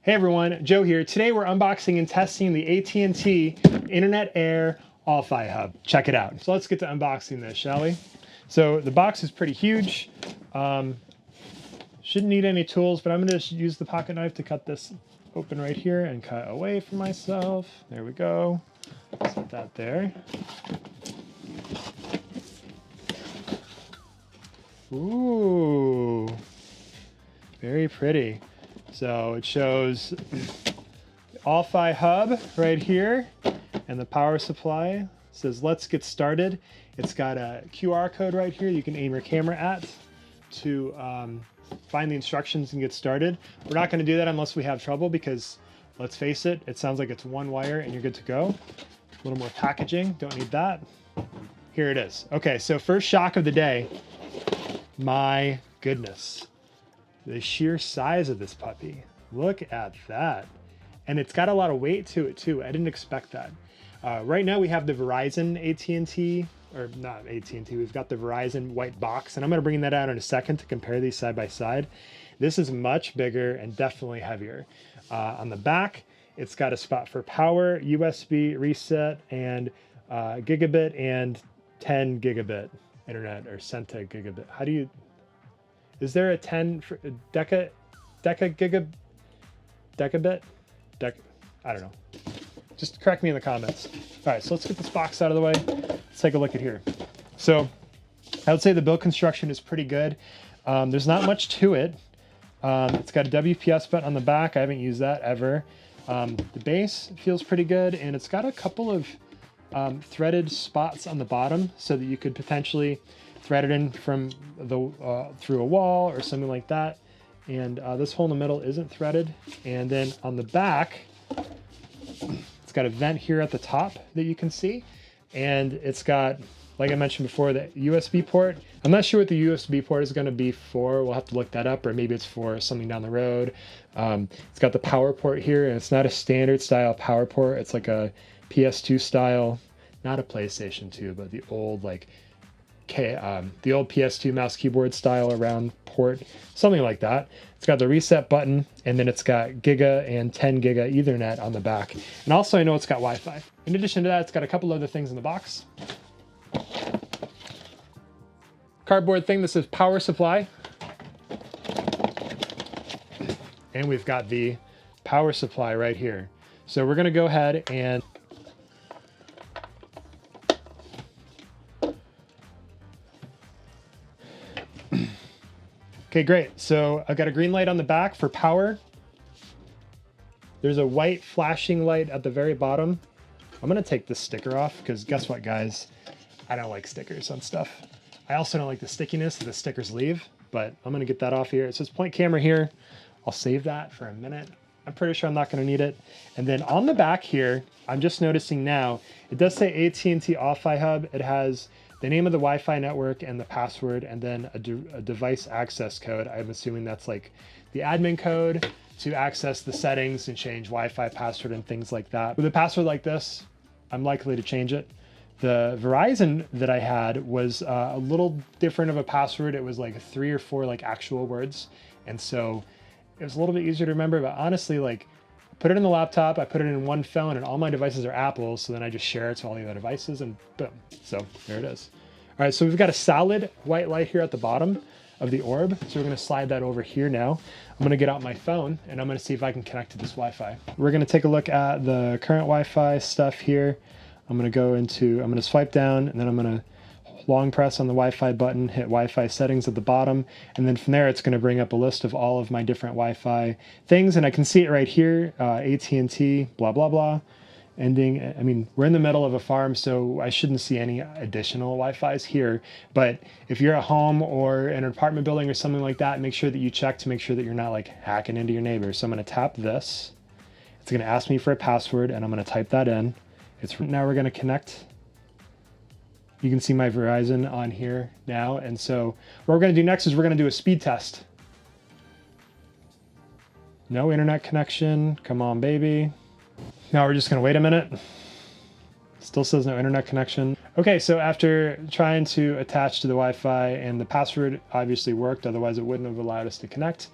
Hey everyone, Joe here. Today we're unboxing and testing the AT&T Internet Air All-Fi Hub. Check it out. So let's get to unboxing this, shall we? So the box is pretty huge. Shouldn't need any tools, but I'm going to use the pocket knife to cut this open right here and cut away from myself. There we go. Set that there. Ooh, very pretty. So it shows All-Fi Hub right here and the power supply. It says let's get started. It's got a QR code right here you can aim your camera at to find the instructions and get started. We're not going to do that unless we have trouble because let's face it, it sounds like it's one wire and you're good to go. A little more packaging, don't need that. Here it is. Okay, so first shock of the day. My goodness. The sheer size of this puppy. Look at that. And it's got a lot of weight to it too. I didn't expect that. Right now we have the Verizon AT&T, or not AT&T, we've got the Verizon white box, and I'm gonna bring that out in a second to compare these side by side. This is much bigger and definitely heavier. On the back, it's got a spot for power, USB reset, and gigabit and 10 gigabit internet, or centa gigabit. How do you... Is there a 10 for decabit? I don't know. Just correct me in the comments. All right, so let's get this box out of the way. Let's take a look at here. So I would say the build construction is pretty good. There's not much to it. It's got a WPS button on the back. I haven't used that ever. The base feels pretty good, and it's got a couple of threaded spots on the bottom so that you could potentially thread it in from the through a wall or something like that. And this hole in the middle isn't threaded. And then on the back, it's got a vent here at the top that you can see. And it's got, like I mentioned before, the USB port. I'm not sure what the USB port is going to be for. We'll have to look that up, or maybe it's for something down the road. It's got the power port here, and it's not a standard style power port. It's like a PS2 style, not a PlayStation 2, but the old the old PS2 mouse keyboard style around port, something like that. It's got the reset button, and then it's got Giga and 10 Giga Ethernet on the back. And also I know it's got Wi-Fi. In addition to that, it's got a couple other things in the box. Cardboard thing that says power supply. And we've got the power supply right here. So we're gonna go ahead and okay, great. So I've got a green light on the back for power. There's a white flashing light at the very bottom. I'm gonna take this sticker off because guess what, guys? I don't like stickers on stuff. I also don't like the stickiness that the stickers leave, but I'm gonna get that off here. It says point camera here. I'll save that for a minute. I'm pretty sure I'm not gonna need it. And then on the back here, I'm just noticing now, it does say AT&T All-Fi Hub. It has the name of the Wi-Fi network and the password, and then a device access code. I'm assuming that's like the admin code to access the settings and change Wi-Fi password and things like that. With a password like this, I'm likely to change it. The Verizon that I had was a little different of a password. It was like 3 or 4 like actual words. And so it was a little bit easier to remember, but honestly, like, put it in the laptop, I put it in one phone, and all my devices are Apple, so then I just share it to all the other devices, and boom. So there it is. All right, so we've got a solid white light here at the bottom of the orb, so we're gonna slide that over here now. I'm gonna get out my phone, and I'm gonna see if I can connect to this Wi-Fi. We're gonna take a look at the current Wi-Fi stuff here. I'm gonna swipe down, and then I'm gonna long press on the Wi-Fi button, hit Wi-Fi settings at the bottom, and then from there it's going to bring up a list of all of my different Wi-Fi things, and I can see it right here, AT&T, blah, blah, blah, ending. I mean, we're in the middle of a farm, so I shouldn't see any additional Wi-Fis here, but if you're at home or in an apartment building or something like that, make sure that you check to make sure that you're not like hacking into your neighbors. So I'm going to tap this. It's going to ask me for a password, and I'm going to type that in. Now we're going to connect. You can see my Verizon on here now. And so what we're going to do next is we're going to do a speed test. No internet connection. Come on, baby. Now we're just going to wait a minute. Still says no internet connection. Okay, so after trying to attach to the Wi-Fi, and the password obviously worked, otherwise it wouldn't have allowed us to connect.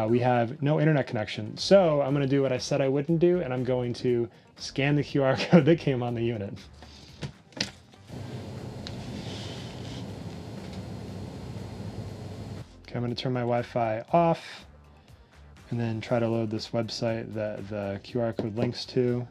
we have no internet connection. So I'm going to do what I said I wouldn't do, and I'm going to scan the QR code that came on the unit. Okay, I'm going to turn my Wi-Fi off and then try to load this website that the QR code links to.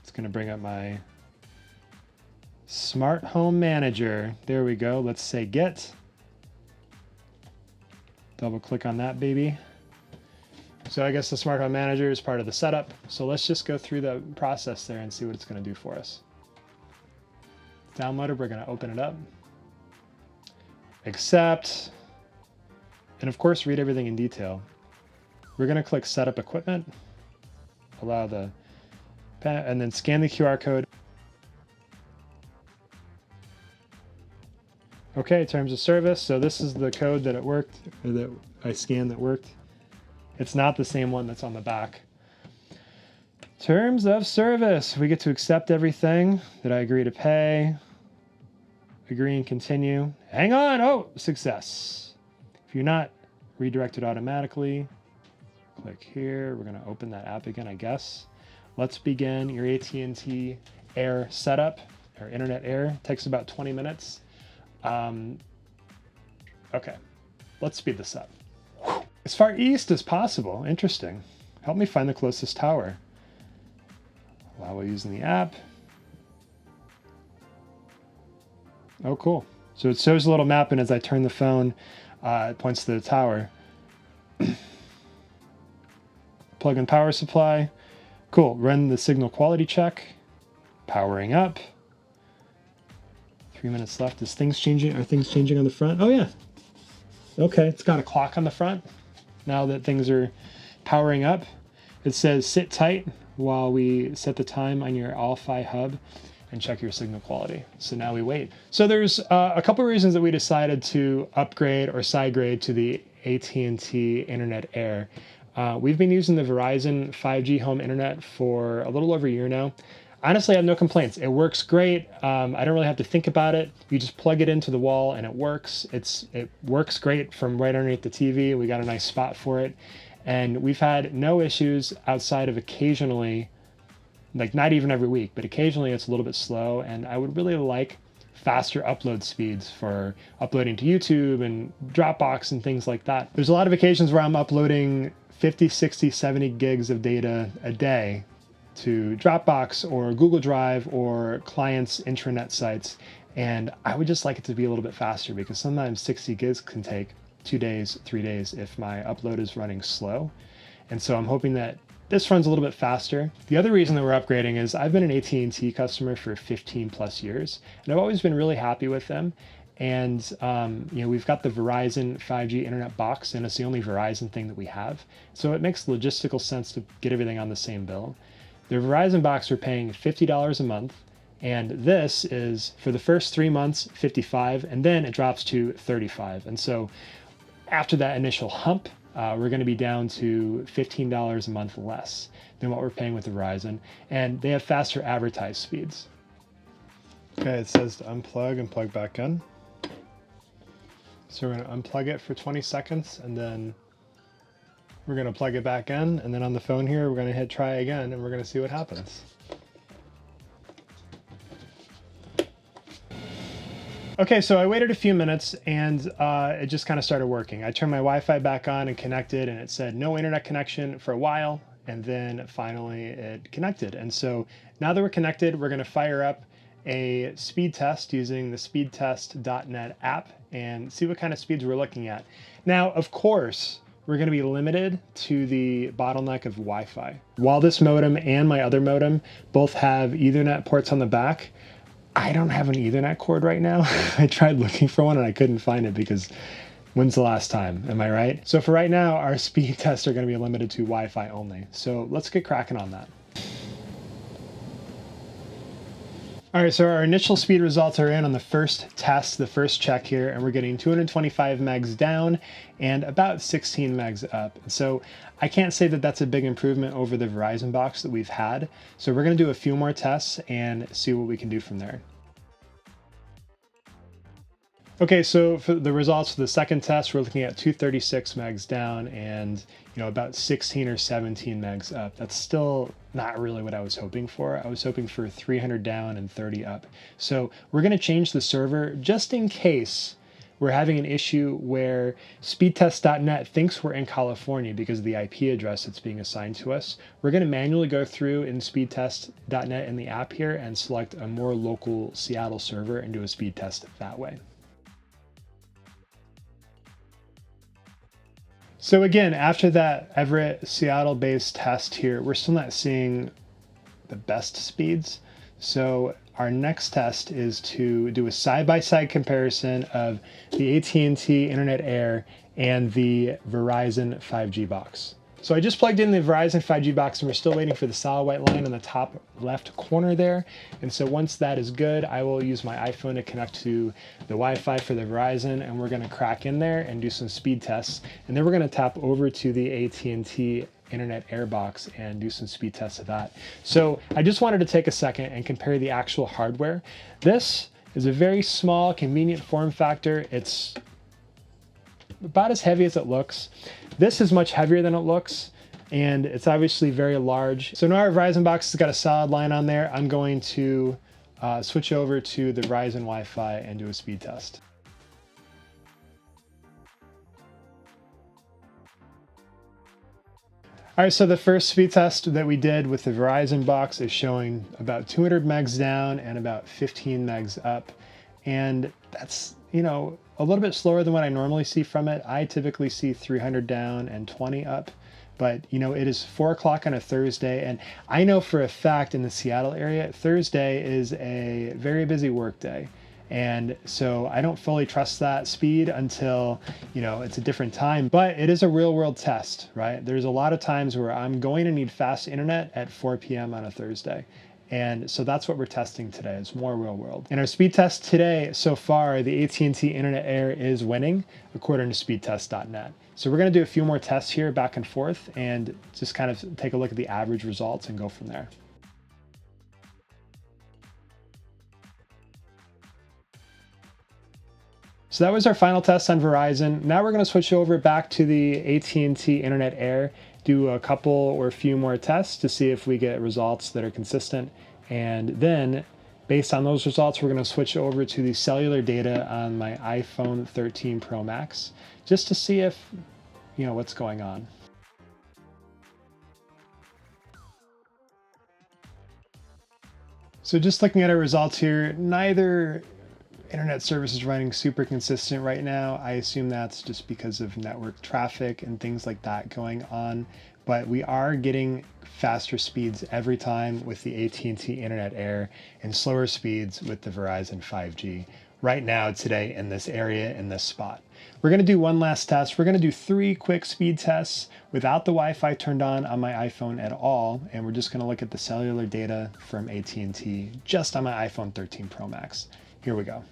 It's going to bring up my Smart Home Manager. There we go. Let's say get. Double click on that baby. So I guess the Smart Home Manager is part of the setup. So let's just go through the process there and see what it's going to do for us. Downloaded, we're going to open it up. Accept. And of course, read everything in detail. We're going to click Setup Equipment. Allow the pen, and then scan the QR code. Okay, terms of service. So this is the code that it worked, or that I scanned that worked. It's not the same one that's on the back. Terms of service. We get to accept everything that I agree to pay. Agree and continue. Hang on. Oh, success. If you're not redirected automatically, click here. We're going to open that app again, I guess. Let's begin your AT&T Air setup, or Internet Air. It takes about 20 minutes. Okay, let's speed this up. As far east as possible. Interesting. Help me find the closest tower. While using the app. Oh, cool. So it shows a little map, and as I turn the phone, it points to the tower. Plug in power supply. Cool. Run the signal quality check. Powering up. 3 minutes left. Is things changing? Are things changing on the front? Oh, yeah. Okay. It's got a clock on the front. Now that things are powering up, it says sit tight while we set the time on your All-Fi hub and check your signal quality. So now we wait. So there's a couple reasons that we decided to upgrade or side grade to the AT&T Internet Air. We've been using the Verizon 5G home internet for a little over a year now. Honestly, I have no complaints. It works great. I don't really have to think about it. You just plug it into the wall and it works. It works great from right underneath the TV. We got a nice spot for it. And we've had no issues outside of occasionally, like not even every week, but occasionally it's a little bit slow. And I would really like faster upload speeds for uploading to YouTube and Dropbox and things like that. There's a lot of occasions where I'm uploading 50, 60, 70 gigs of data a day to Dropbox or Google Drive or clients' intranet sites. And I would just like it to be a little bit faster, because sometimes 60 gigs can take 2 days, 3 days if my upload is running slow. And so I'm hoping that this runs a little bit faster. The other reason that we're upgrading is I've been an AT&T customer for 15 plus years, and I've always been really happy with them. And we've got the Verizon 5G internet box, and it's the only Verizon thing that we have. So it makes logistical sense to get everything on the same bill. The Verizon box, we're paying $50 a month, and this is for the first 3 months, $55, and then it drops to $35. And so after that initial hump, we're going to be down to $15 a month less than what we're paying with the Verizon, and they have faster advertised speeds. Okay, it says to unplug and plug back in. So we're going to unplug it for 20 seconds, and then we're going to plug it back in, and then on the phone here, we're going to hit try again, and we're going to see what happens. Okay, so I waited a few minutes, and it just kind of started working. I turned my Wi-Fi back on and connected, and it said no internet connection for a while, and then finally it connected. And so now that we're connected, we're going to fire up a speed test using the speedtest.net app and see what kind of speeds we're looking at. Now, of course, we're going to be limited to the bottleneck of Wi-Fi. While this modem and my other modem both have Ethernet ports on the back, I don't have an Ethernet cord right now. I tried looking for one and I couldn't find it, because when's the last time? Am I right? So for right now, our speed tests are going to be limited to Wi-Fi only. So let's get cracking on that. All right, so our initial speed results are in on the first test, the first check here, and we're getting 225 megs down and about 16 megs up. So I can't say that that's a big improvement over the Verizon box that we've had. So we're going to do a few more tests and see what we can do from there. Okay, so for the results for the second test, we're looking at 236 megs down and about 16 or 17 megs up. That's still not really what I was hoping for. I was hoping for 300 down and 30 up. So we're going to change the server just in case we're having an issue where speedtest.net thinks we're in California because of the IP address that's being assigned to us. We're going to manually go through in speedtest.net in the app here and select a more local Seattle server and do a speed test that way. So again, after that Everett, Seattle-based test here, we're still not seeing the best speeds. So our next test is to do a side-by-side comparison of the AT&t Internet Air and the Verizon 5G box. So I just plugged in the Verizon 5G box and we're still waiting for the solid white line on the top left corner there. And so once that is good, I will use my iPhone to connect to the Wi-Fi for the Verizon, and we're going to crack in there and do some speed tests. And then we're going to tap over to the AT&t Internet Air box and do some speed tests of that. So I just wanted to take a second and compare the actual hardware. This is a very small, convenient form factor. It's about as heavy as it looks. This is much heavier than it looks, and it's obviously very large. So now our Verizon box has got a solid line on there. I'm going to switch over to the Verizon Wi-Fi and do a speed test. All right, so the first speed test that we did with the Verizon box is showing about 200 megs down and about 15 megs up. And that's, a little bit slower than what I normally see from it. I typically see 300 down and 20 up. But, it is 4 o'clock on a Thursday. And I know for a fact in the Seattle area, Thursday is a very busy work day. And so I don't fully trust that speed until, it's a different time, but it is a real world test, right? There's a lot of times where I'm going to need fast internet at 4 p.m. on a Thursday. And so that's what we're testing today. It's more real world. In our speed test today, so far, the AT&t Internet Air is winning according to speedtest.net. So we're going to do a few more tests here back and forth and just kind of take a look at the average results and go from there. So that was our final test on Verizon. Now we're going to switch over back to the AT&t Internet Air, do a couple or a few more tests to see if we get results that are consistent. And then based on those results, we're going to switch over to the cellular data on my iPhone 13 Pro Max, just to see if, what's going on. So just looking at our results here, neither internet service is running super consistent right now. I assume that's just because of network traffic and things like that going on, but we are getting faster speeds every time with the AT&t Internet Air and slower speeds with the Verizon 5G right now today in this area, in this spot. We're going to do one last test. We're going to do 3 quick speed tests without the Wi-Fi turned on my iPhone at all, and we're just going to look at the cellular data from AT&T just on my iPhone 13 Pro Max. Here we go.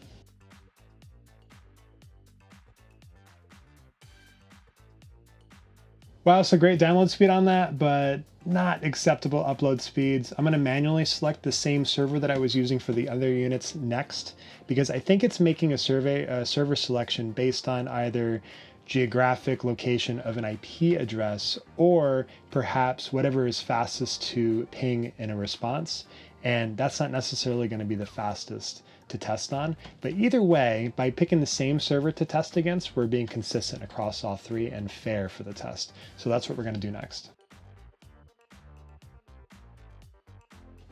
Wow, so great download speed on that, but not acceptable upload speeds. I'm going to manually select the same server that I was using for the other units next, because I think it's making a server selection based on either geographic location of an IP address or perhaps whatever is fastest to ping in a response. And that's not necessarily going to be the fastest to test on. But either way, by picking the same server to test against, we're being consistent across all 3 and fair for the test. So that's what we're going to do next.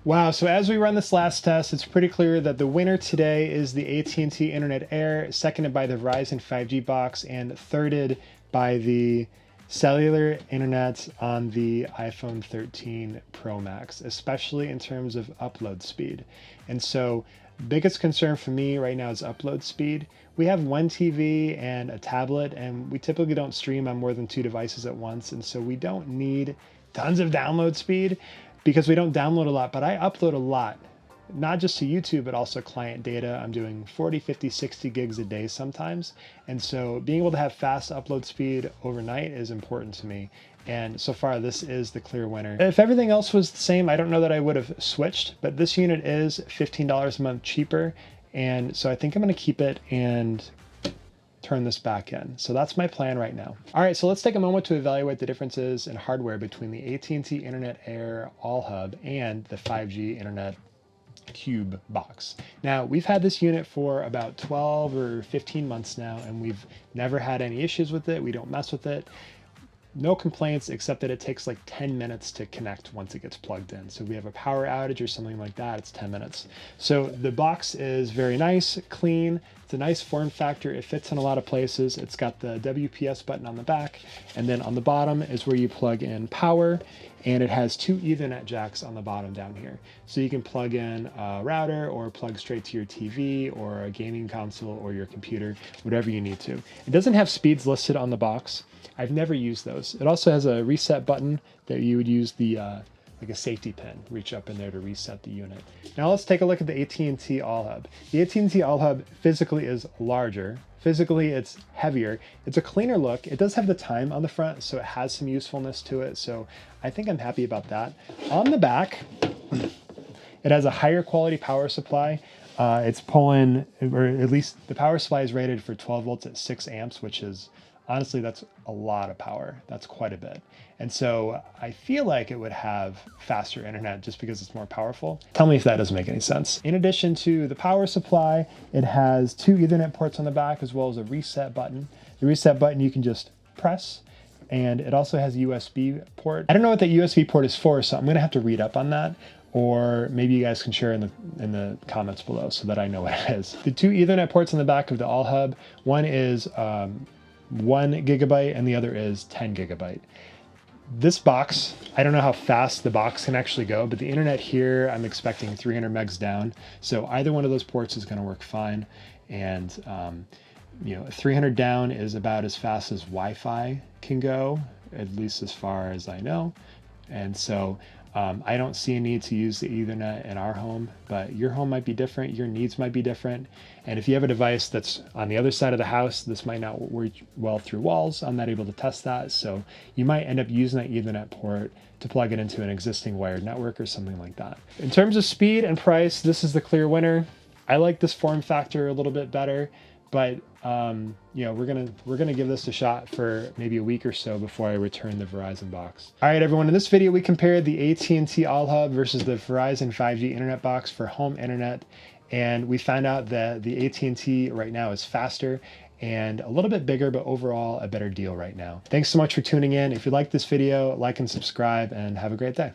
Wow, so as we run this last test, it's pretty clear that the winner today is the AT&t Internet Air, seconded by the Verizon 5G box, and thirded by the cellular internet on the iPhone 13 Pro Max, especially in terms of upload speed. And so biggest concern for me right now is upload speed. We have one TV and a tablet, and we typically don't stream on more than 2 devices at once. And so we don't need tons of download speed because we don't download a lot, but I upload a lot, not just to YouTube, but also client data. I'm doing 40, 50, 60 gigs a day sometimes. And so being able to have fast upload speed overnight is important to me. And so far, this is the clear winner. If everything else was the same, I don't know that I would have switched, but this unit is $15 a month cheaper. And so I think I'm going to keep it and turn this back in. So that's my plan right now. All right, so let's take a moment to evaluate the differences in hardware between the AT&T Internet Air All Hub and the 5G Internet Cube box. Now, we've had this unit for about 12 or 15 months now, and we've never had any issues with it. We don't mess with it. No complaints, except that it takes like 10 minutes to connect once it gets plugged in. So if we have a power outage or something like that, it's 10 minutes. So the box is very nice, clean. It's a nice form factor. It fits in a lot of places. It's got the WPS button on the back, and then on the bottom is where you plug in power, and it has 2 Ethernet jacks on the bottom down here. So you can plug in a router or plug straight to your TV or a gaming console or your computer, whatever you need to. It doesn't have speeds listed on the box. I've never used those. It also has a reset button that you would use the like a safety pin, reach up in there to reset the unit. Now let's take a look at the AT&T All Hub. The AT&T All Hub physically is larger. Physically, it's heavier. It's a cleaner look. It does have the time on the front, so it has some usefulness to it. So I think I'm happy about that. On the back, it has a higher quality power supply. It's pulling, or at least the power supply is rated for 12 volts at 6 amps, which is, honestly, that's a lot of power. That's quite a bit. And so I feel like it would have faster internet just because it's more powerful. Tell me if that doesn't make any sense. In addition to the power supply, it has 2 Ethernet ports on the back as well as a reset button. The reset button you can just press, and it also has a USB port. I don't know what that USB port is for, so I'm gonna have to read up on that, or maybe you guys can share in the comments below so that I know what it is. The 2 Ethernet ports on the back of the All Hub, one is 1 gigabyte and the other is 10 gigabyte. This box, I don't know how fast the box can actually go, but the internet here, I'm expecting 300 megs down. So either one of those ports is gonna work fine. And 300 down is about as fast as Wi-Fi can go, at least as far as I know. And so I don't see a need to use the Ethernet in our home, but your home might be different, your needs might be different. And if you have a device that's on the other side of the house, this might not work well through walls. I'm not able to test that. So you might end up using that Ethernet port to plug it into an existing wired network or something like that. In terms of speed and price, this is the clear winner. I like this form factor a little bit better, but we're gonna give this a shot for maybe a week or so before I return the Verizon box. All right, everyone, in this video, we compared the AT&T All Hub versus the Verizon 5G internet box for home internet. And we found out that the AT&T right now is faster and a little bit bigger, but overall a better deal right now. Thanks so much for tuning in. If you like this video, like and subscribe, and have a great day.